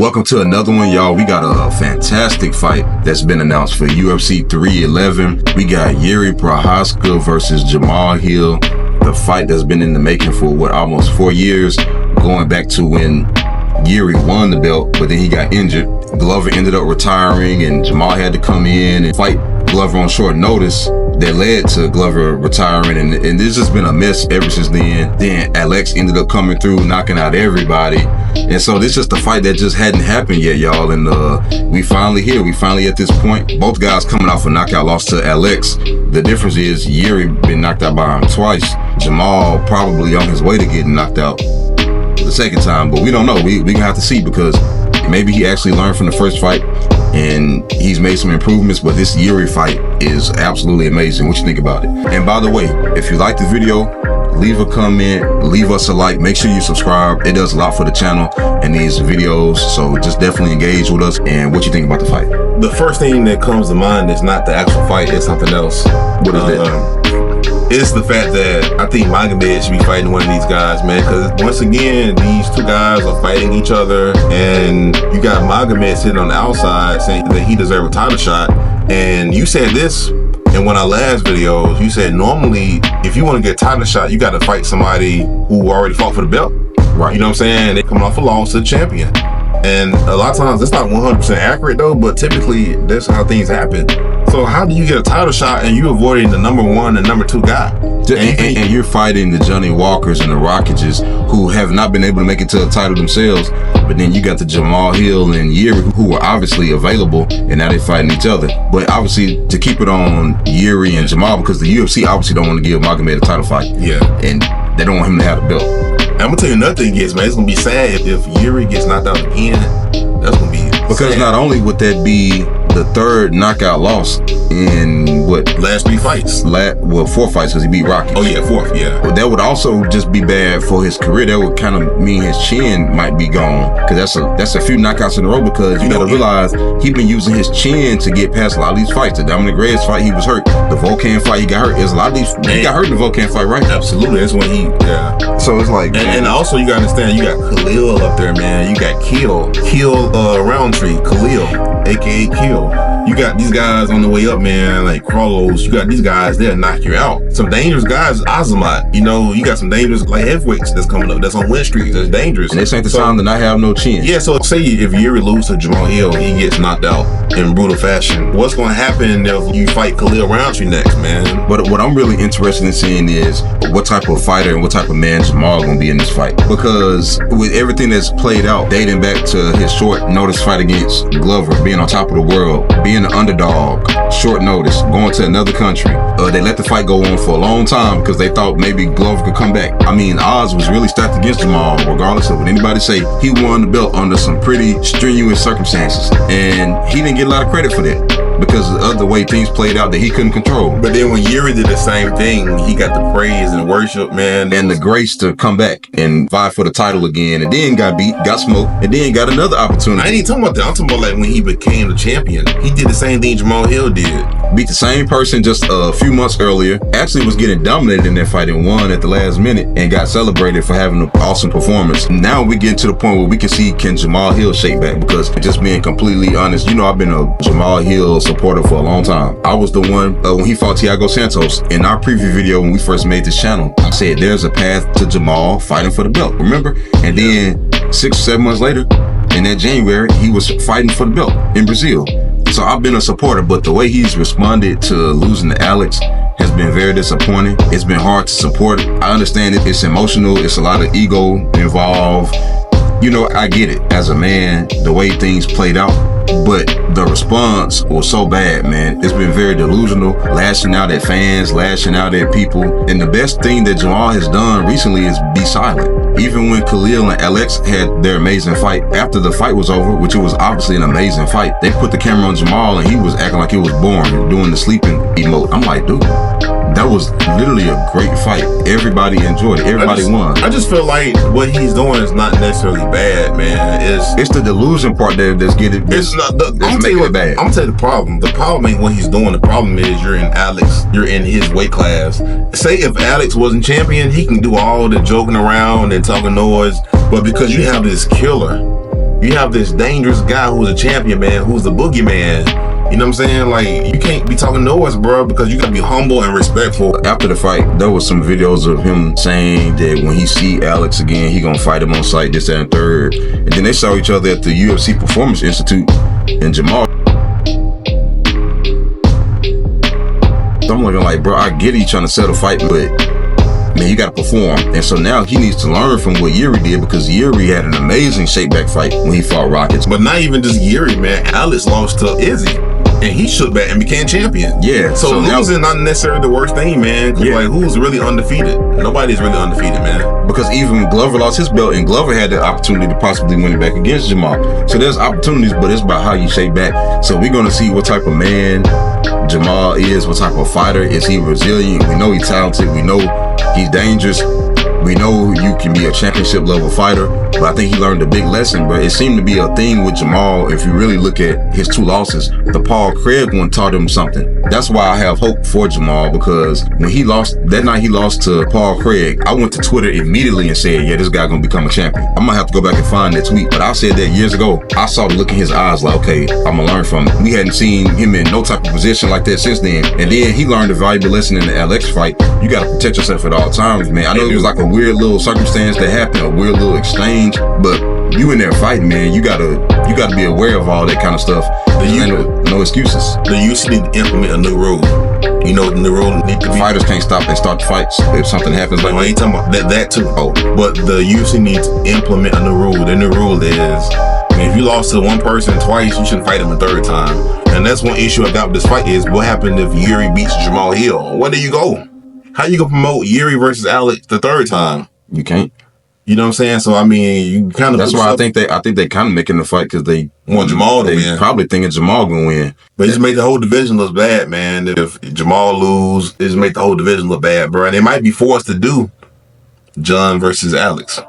Welcome to another one, y'all. We got a fantastic fight that's been announced for UFC 311. We got Yuri Prochazka versus Jamahal Hill. The fight that's been in the making for almost 4 years, going back to when Yuri won the belt, but then he got injured. Glover ended up retiring, and Jamal had to come in and fight Glover on short notice. That led to Glover retiring, and this has been a mess ever since then. Then Alex ended up coming through, knocking out everybody. And so this is just a fight that just hadn't happened yet, y'all. And we finally here. We finally at this point. Both guys coming off a knockout loss to Alex. The difference is Yuri been knocked out by him twice. Jamal probably on his way to getting knocked out the second time, but we don't know. We gonna have to see, because maybe he actually learned from the first fight and he's made some improvements, but this Yuri fight is absolutely amazing. What you think about it? And by the way, if you like the video, leave a comment, leave us a like, make sure you subscribe. It does a lot for the channel and these videos, so just definitely engage with us. And what you think about the fight? The first thing that comes to mind is not the actual fight, it's something else. What is that? It's the fact that I think Magomed should be fighting one of these guys, man, because once again, these two guys are fighting each other, and you got Magomed sitting on the outside saying that he deserves a title shot. And you said this in one of our last videos, you said normally if you want to get a title shot, you got to fight somebody who already fought for the belt. Right. You know what I'm saying? They coming off a loss to the champion. And a lot of times it's not 100% accurate though, but typically that's how things happen. So how do you get a title shot and you avoiding the number 1 and number 2 guy? And you're fighting the Johnny Walkers and the Rockages, who have not been able to make it to a title themselves. But then you got the Jamahal Hill and Yuri, who are obviously available, and now they're fighting each other. But obviously to keep it on Yuri and Jamal, because the UFC obviously don't want to give Magomed a title fight. Yeah. And they don't want him to have the belt. I'm gonna tell you another thing is, man, it's gonna be sad if Yuri gets knocked out again. That's gonna be because sad. Not only would that be the third knockout loss in last 3 fights, 4 fights, because he beat Rocky. Oh yeah, 4th, yeah. But that would also just be bad for his career. That would kind of mean his chin might be gone, because that's a few knockouts in a row. Because you gotta realize he's been using his chin to get past a lot of these fights. The Dominic Reyes fight, he was hurt. The Volkan fight, he got hurt. There's a lot of these. He got hurt in the Volkan fight, right? Absolutely, that's when he. Yeah. So it's like, and also you gotta understand, you got Khalil up there, man. You got Kill Roundtree, Khalil, aka Kill. You got these guys on the way up, man, like Carlos. You got these guys, they'll knock you out. Some dangerous guys, Azamat. You know, you got some dangerous like heavyweights that's coming up, that's on win streak, that's dangerous. And this ain't the time to not have no chin. Yeah, so say if Yuri loses to Jamahal Hill, he gets knocked out in brutal fashion. What's gonna happen if you fight Khalil Roundtree next, man? But what I'm really interested in seeing is what type of fighter and what type of man Jamal gonna be in this fight. Because with everything that's played out, dating back to his short notice fight against Glover, being on top of the world, being an underdog, short notice, going to another country. They let the fight go on for a long time because they thought maybe Glover could come back. I mean, odds was really stacked against Jamal, regardless of what anybody say. He won the belt under some pretty strenuous circumstances, and he didn't get a lot of credit for that, because of the way things played out that he couldn't control. But then when Yuri did the same thing, he got the praise and the worship, man. And the grace to come back and vie for the title again, and then got beat, got smoked, and then got another opportunity. I ain't even talking about that. I'm talking about like when he became the champion. He did the same thing Jamahal Hill did. Beat the same person just a few months earlier. Actually was getting dominated in that fight and won at the last minute and got celebrated for having an awesome performance. Now we get to the point where we can see, can Jamahal Hill shake back? Because just being completely honest, you know, I've been a Jamahal Hill supporter for a long time. I was the one when he fought Thiago Santos. In our preview video when we first made this channel, I said there's a path to Jamal fighting for the belt, remember? And then 6 or 7 months later, in that January, he was fighting for the belt in Brazil. So I've been a supporter, but the way he's responded to losing to Alex has been very disappointing. It's been hard to support. I understand it. It's emotional. It's a lot of ego involved. You know, I get it as a man, the way things played out, but the response was so bad, man. It's been very delusional, lashing out at fans, lashing out at people. And the best thing that Jamal has done recently is be silent. Even when Khalil and Alex had their amazing fight, after the fight was over, which it was obviously an amazing fight, they put the camera on Jamal and he was acting like he was boring, doing the sleeping emote. I'm like, dude, that was literally a great fight. Everybody enjoyed it. Everybody won. I just feel like what he's doing is not necessarily bad, man. It's the delusion part that's getting it's not the, I'm making it bad. I'm gonna tell you the problem. The problem ain't what he's doing. The problem is you're in his weight class. Say if Alex wasn't champion, he can do all the joking around and talking noise, but because you have this killer, you have this dangerous guy who's a champion, man, who's the boogeyman. You know what I'm saying? Like, you can't be talking noise, bro, because you gotta be humble and respectful. After the fight, there was some videos of him saying that when he see Alex again, he gonna fight him on site, this, that, and third. And then they saw each other at the UFC Performance Institute in Jamal. I'm looking like, bro, I get it, you trying to settle fight, but man, you gotta perform. And so now he needs to learn from what Yuri did, because Yuri had an amazing shakeback fight when he fought Rockets. But not even just Yuri, man. Alex lost to Izzy, and he shook back and became champion. Yeah. So losing not necessarily the worst thing, man. Yeah. Like, who's really undefeated? Nobody's really undefeated, man. Because even Glover lost his belt, and Glover had the opportunity to possibly win it back against Jamal. So there's opportunities, but it's about how you shake back. So we're gonna see what type of man Jamal is, what type of fighter. Is he resilient? We know he's talented. We know he's dangerous. We know you can be a championship level fighter, but I think he learned a big lesson. But it seemed to be a thing with Jamal. If you really look at his 2 losses, the Paul Craig one taught him something. That's why I have hope for Jamal, because when he lost, that night he lost to Paul Craig, I went to Twitter immediately and said, yeah, this guy gonna become a champion. I'm gonna have to go back and find that tweet, but I said that years ago. I saw the look in his eyes like, okay, I'm gonna learn from him. We hadn't seen him in no type of position like that since then. And then he learned a valuable lesson in the Alex fight. You gotta protect yourself at all times, man. I know it was like a weird little circumstance that happened, a weird little exchange, but you in there fighting, man, you gotta be aware of all that kind of stuff. No excuses. The UFC need to implement a new rule. You know what the new rule need to be? Fighters can't stop and start the fights if something happens. Like, I ain't talking about that too. Oh, but the UFC needs to implement a new rule. The new rule is, if you lost to one person twice, you shouldn't fight him a third time. And that's one issue I got with this fight is, what happened if Yuri beats Jamahal Hill? Where do you go? How you gonna promote Yuri versus Alex the third time? You can't. You know what I'm saying? So I mean, you kind of. That's why I think they kind of making the fight, because they want Jamal to win. Probably thinking Jamal gonna win. But it just made the whole division look bad, man. If Jamal lose, it just make the whole division look bad, bro. And they might be forced to do John versus Alex.